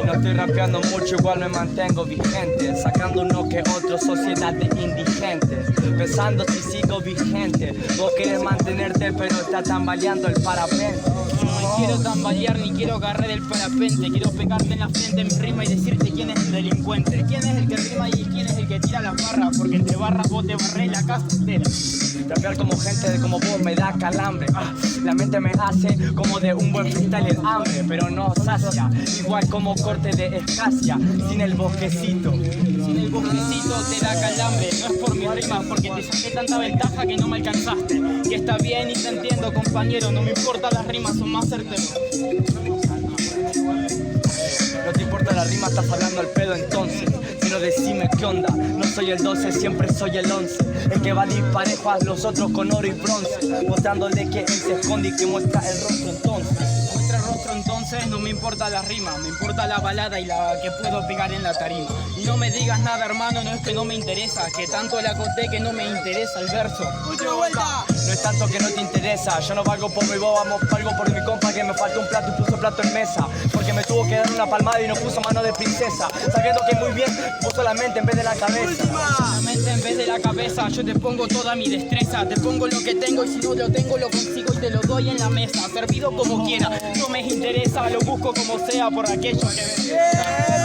No estoy rapeando mucho, igual me mantengo vigente, sacando uno que otro, sociedad de indigentes, pensando si sigo vigente. Vos querés mantenerte pero está tambaleando el parapente. No quiero tambalear ni quiero agarrar el parapente. Quiero pegarte en la frente en mi rima y decirte quién es el delincuente. Quién es el que rima y quién es el que tira las barras. Porque entre barras vos te barrés la casa entera. Rapear como gente como vos me da calambre. La mente me hace como de un buen freestyle el hambre, pero no sacia. Igual como corte de escasia, sin el bosquecito. Sin el bosquecito te da calambre. No es por mi rima, porque te saqué tanta ventaja que no me alcanzaste. Y está bien y te entiendo, compañero. No me importa, las rimas son más certeras. No te importa la rima, estás hablando al pedo entonces. Sino decime qué onda, no soy el 12, siempre soy el 11. El que va disparejo a los otros con oro y bronce, mostrándole que él se esconde y que muestra el rostro entonces. Muestra el rostro entonces, no me importa la rima, me importa la balada y la que puedo pegar en la tarima. Y no me digas nada, hermano, no es que no me interesa, que tanto la acoté que no me interesa el verso. ¡Otra vuelta! No es tanto que no te interesa, yo no valgo por mi boba, valgo por mi compa que me falta un plato y puso plato en mesa. Porque me tuvo que dar una palmada y no puso mano de princesa, sabiendo que muy bien puso la mente en vez de la cabeza. La mente en vez de la cabeza, yo te pongo toda mi destreza. Te pongo lo que tengo y si no lo tengo lo consigo y te lo doy en la mesa. Servido como quiera, no me interesa, lo busco como sea por aquello que me...